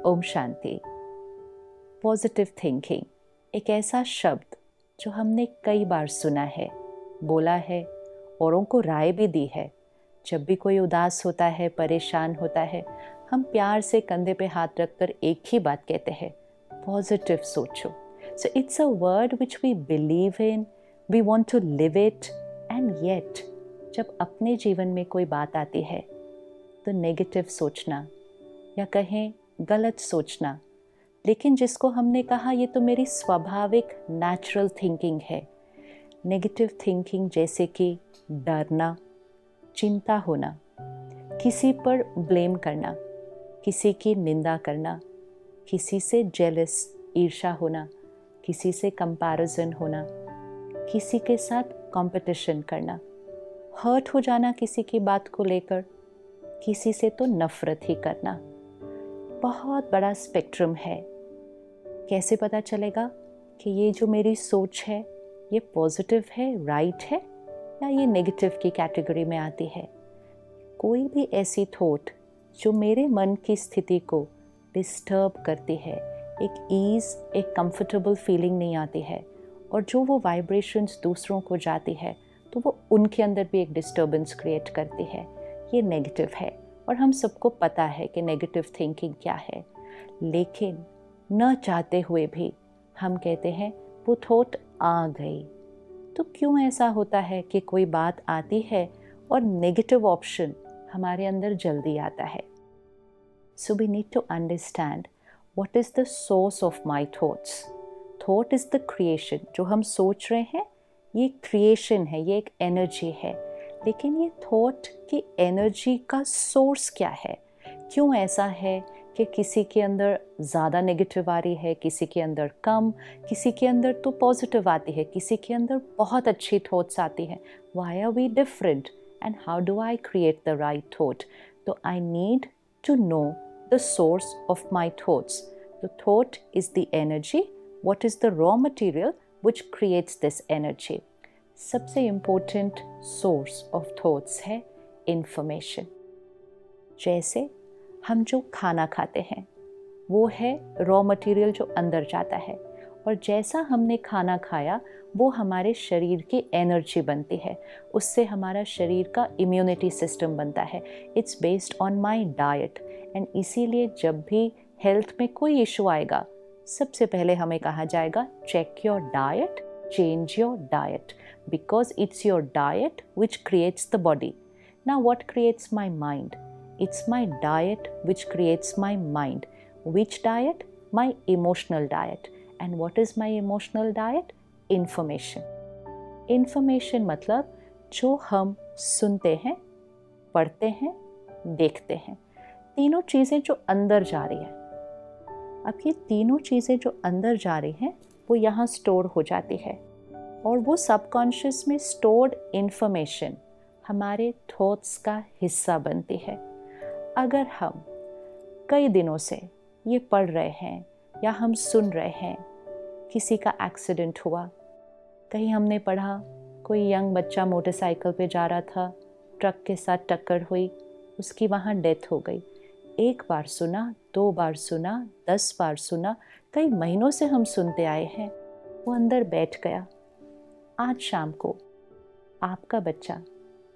Om Shanti. Positive thinking एक ऐसा शब्द जो हमने कई बार सुना है, बोला है, औरों को राय भी दी है। जब भी कोई उदास होता है, परेशान होता है, हम प्यार से कंधे पे हाथ रखकर एक ही बात कहते हैं, पॉजिटिव सोचो। So it's a word which we believe in, we want to live it, and yet जब अपने जीवन में कोई बात आती है तो नेगेटिव सोचना या कहें गलत सोचना, लेकिन जिसको हमने कहा ये तो मेरी स्वाभाविक नेचुरल थिंकिंग है। नेगेटिव थिंकिंग जैसे कि डरना, चिंता होना, किसी पर ब्लेम करना, किसी की निंदा करना, किसी से जेलस ईर्ष्या होना, किसी से कंपैरिजन होना, किसी के साथ कंपटीशन करना, हर्ट हो जाना किसी की बात को लेकर, किसी से तो नफरत ही करना। बहुत बड़ा स्पेक्ट्रम है। कैसे पता चलेगा कि ये जो मेरी सोच है ये पॉजिटिव है, राइट है, या ये नेगेटिव की कैटेगरी में आती है? कोई भी ऐसी थॉट जो मेरे मन की स्थिति को डिस्टर्ब करती है, एक ईज, एक कंफर्टेबल फीलिंग नहीं आती है, और जो वो वाइब्रेशंस दूसरों को जाती है तो वो उनके अंदर भी एक डिस्टर्बेंस क्रिएट करती है, ये नेगेटिव है। और हम सबको पता है कि नेगेटिव थिंकिंग क्या है, लेकिन न चाहते हुए भी हम कहते हैं वो थॉट आ गई। तो क्यों ऐसा होता है कि कोई बात आती है और नेगेटिव ऑप्शन हमारे अंदर जल्दी आता है? So we need to understand what is the source of my thoughts. Thought is the creation. जो हम सोच रहे हैं ये क्रिएशन है, ये एक एनर्जी है, लेकिन ये थॉट की एनर्जी का सोर्स क्या है? क्यों ऐसा है कि किसी के अंदर ज़्यादा नेगेटिव आ रही है, किसी के अंदर कम, किसी के अंदर तो पॉजिटिव आती है, किसी के अंदर बहुत अच्छी थॉट्स आती हैं? Why are we different and how do I create the right thought? तो I need to know the source of my thoughts. The thought is the energy. What is the raw material which creates this energy? सबसे important source of thoughts है information. जैसे हम जो खाना खाते हैं वो है रॉ मटेरियल जो अंदर जाता है, और जैसा हमने खाना खाया वो हमारे शरीर की एनर्जी बनती है, उससे हमारा शरीर का इम्यूनिटी सिस्टम बनता है। It's based on my diet. And इसीलिए जब भी हेल्थ में कोई इशू आएगा, सबसे पहले हमें कहा जाएगा check your diet, change your diet, because it's your diet which creates the body. Now what creates my mind? It's my diet which creates my mind. Which diet? My emotional diet. And what is my emotional diet? Information. Information मतलब जो हम सुनते हैं, पढ़ते हैं, देखते हैं, तीनों चीज़ें जो अंदर जा रही है। अब ये तीनों चीज़ें जो अंदर जा रही हैं वो यहाँ स्टोर हो जाती है, और वो सबकॉन्शियस में स्टोर्ड इंफॉर्मेशन हमारे थॉट्स का हिस्सा बनती है। अगर हम कई दिनों से ये पढ़ रहे हैं या हम सुन रहे हैं किसी का एक्सीडेंट हुआ, कहीं हमने पढ़ा कोई यंग बच्चा मोटरसाइकिल पे जा रहा था, ट्रक के साथ टक्कर हुई, उसकी वहाँ डेथ हो गई। एक बार सुना, 2 बार सुना, 10 बार सुना, कई महीनों से हम सुनते आए हैं, वो अंदर बैठ गया। आज शाम को आपका बच्चा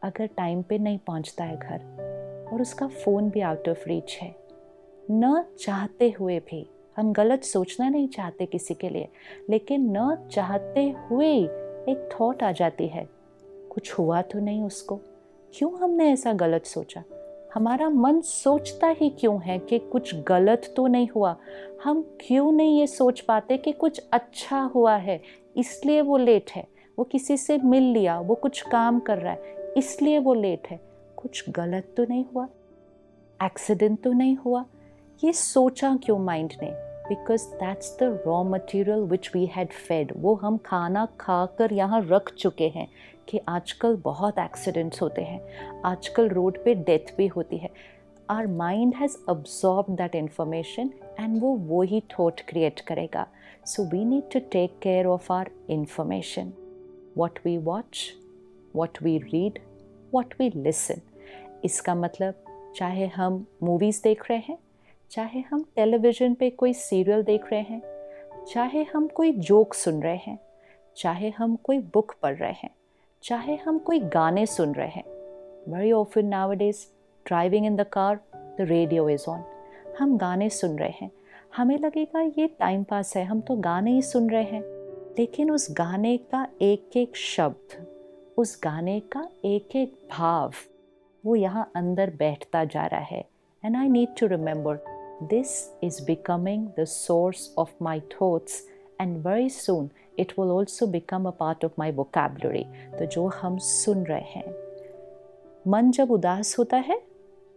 अगर टाइम पे नहीं पहुंचता है घर, और उसका फ़ोन भी आउट ऑफ रीच है, न चाहते हुए भी, हम गलत सोचना नहीं चाहते किसी के लिए, लेकिन न चाहते हुए एक थॉट आ जाती है, कुछ हुआ तो नहीं उसको? क्यों हमने ऐसा गलत सोचा? हमारा मन सोचता ही क्यों है कि कुछ गलत तो नहीं हुआ? हम क्यों नहीं ये सोच पाते कि कुछ अच्छा हुआ है, इसलिए वो लेट है, वो किसी से मिल लिया, वो कुछ काम कर रहा है, इसलिए वो लेट है, कुछ गलत तो नहीं हुआ, एक्सीडेंट तो नहीं हुआ? ये सोचा क्यों माइंड ने? Because that's the raw material which we had fed. वो हम खाना खाकर यहाँ रख चुके हैं कि आजकल बहुत एक्सीडेंट्स होते हैं, आजकल रोड पे डेथ भी होती है। Our mind has absorbed that information, and वो ही थॉट क्रिएट करेगा। So we need to take care of our information, what we watch, what we read, what we listen. इसका मतलब चाहे हम मूवीज़ देख रहे हैं, चाहे हम टेलीविज़न पे कोई सीरियल देख रहे हैं, चाहे हम कोई जोक सुन रहे हैं, चाहे हम कोई बुक पढ़ रहे हैं, चाहे हम कोई गाने सुन रहे हैं. Very often nowadays, driving in the car, the radio is on. हम गाने सुन रहे हैं. हमें लगेगा ये टाइम पास है, हम तो गाने ही सुन रहे हैं. लेकिन उस गाने का एक एक शब्द, उस गाने का एक एक भाव, वो यहाँ अंदर बैठता जा रहा है. And I need to remember, this is becoming the source of my thoughts, and very soon it will also become a part of my vocabulary. तो जो हम सुन रहे हैं, मन जब उदास होता है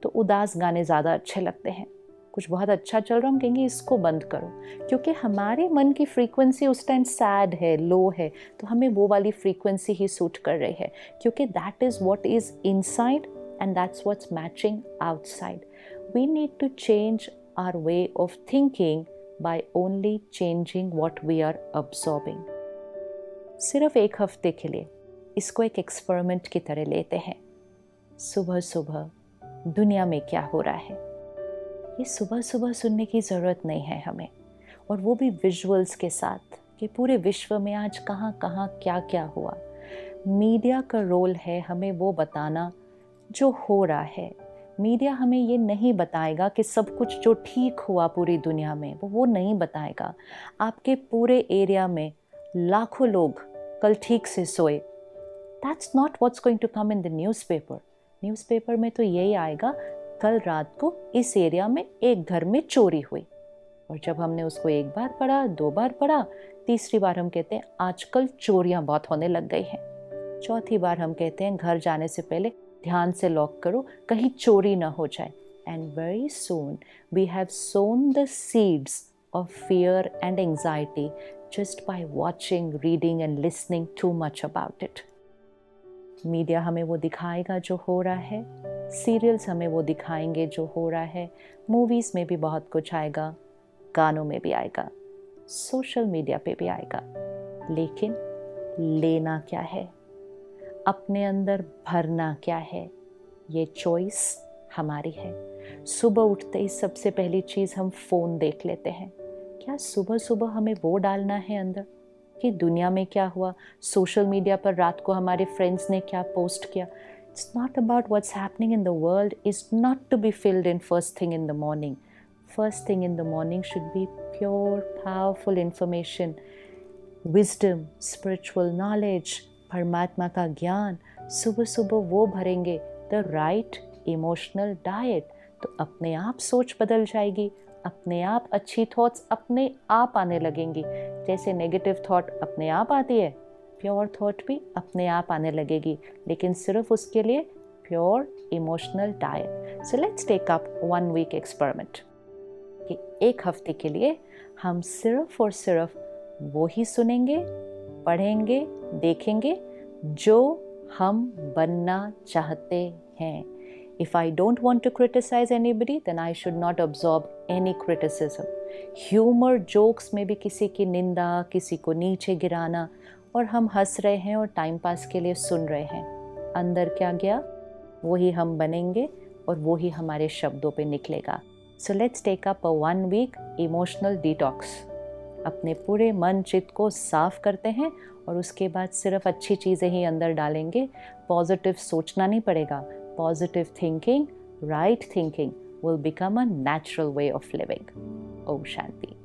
तो उदास गाने ज़्यादा अच्छे लगते हैं. कुछ बहुत अच्छा चल रहा, हम कहेंगे इसको बंद करो, क्योंकि हमारे मन की फ्रीक्वेंसी उस टाइम सैड है, लो है, तो हमें वो वाली फ्रीक्वेंसी ही सूट कर रही है, क्योंकि that is what is inside and that's what's matching outside. We need to change our way of thinking by only changing what we are absorbing. सिर्फ एक हफ्ते के लिए इसको एक एक्सपेरिमेंट की तरह लेते हैं. सुबह सुबह दुनिया में क्या हो रहा है, ये सुबह सुबह सुनने की ज़रूरत नहीं है हमें, और वो भी विजुअल्स के साथ कि पूरे विश्व में आज कहाँ कहाँ क्या क्या हुआ. मीडिया का रोल है हमें वो बताना जो हो रहा है. मीडिया हमें ये नहीं बताएगा कि सब कुछ जो ठीक हुआ पूरी दुनिया में, वो नहीं बताएगा. आपके पूरे एरिया में लाखों लोग कल ठीक से सोए, that's not what's going to come in the newspaper. Newspaper में तो यही आएगा कल रात को इस एरिया में एक घर में चोरी हुई. और जब हमने उसको एक बार पढ़ा, दो बार पढ़ा, तीसरी बार हम कहते हैं आजकल चोरियां बहुत होने लग गई हैं. चौथी बार हम कहते हैं घर जाने से पहले ध्यान से लॉक करो, कहीं चोरी ना हो जाए. And very soon we have sown the seeds of fear and anxiety just by watching, reading and listening too much about it. Media हमें वो दिखाएगा जो हो रहा है, सीरियल्स हमें वो दिखाएंगे जो हो रहा है, मूवीज़ में भी बहुत कुछ आएगा, गानों में भी आएगा, सोशल मीडिया पे भी आएगा. लेकिन लेना क्या है, अपने अंदर भरना क्या है, ये चॉइस हमारी है. सुबह उठते ही सबसे पहली चीज़ हम फ़ोन देख लेते हैं. क्या सुबह सुबह हमें वो डालना है अंदर कि दुनिया में क्या हुआ, सोशल मीडिया पर रात को हमारे फ्रेंड्स ने क्या पोस्ट किया. It's not about what's happening in the world, is not to be filled in first thing in the morning. First thing in the morning should be pure powerful information, wisdom, spiritual knowledge, परमात्मा का ज्ञान. सुबह सुबह वो भरेंगे, the right emotional diet, तो अपने आप सोच बदल जाएगी. अपने आप अच्छी थॉट्स अपने आप आने लगेंगी. जैसे नेगेटिव थॉट अपने आप आती है, प्योर थॉट भी अपने आप आने लगेगी, लेकिन सिर्फ उसके लिए pure emotional diet. So let's take up 1 week experiment कि एक हफ्ते के लिए हम सिर्फ और सिर्फ वो ही सुनेंगे, पढ़ेंगे, देखेंगे जो हम बनना चाहते हैं. If I don't want to criticize anybody, then I should not absorb any criticism. Humor, jokes में भी किसी की निंदा, किसी को नीचे गिराना, और हम हंस रहे हैं और टाइम पास के लिए सुन रहे हैं. अंदर क्या गया, वही हम बनेंगे और वही हमारे शब्दों पे निकलेगा. So let's take up a 1 week emotional detox. अपने पूरे मन चित्त को साफ करते हैं और उसके बाद सिर्फ अच्छी चीज़ें ही अंदर डालेंगे. पॉजिटिव सोचना नहीं पड़ेगा. Positive thinking, right thinking will become a natural way of living. Om Shanti.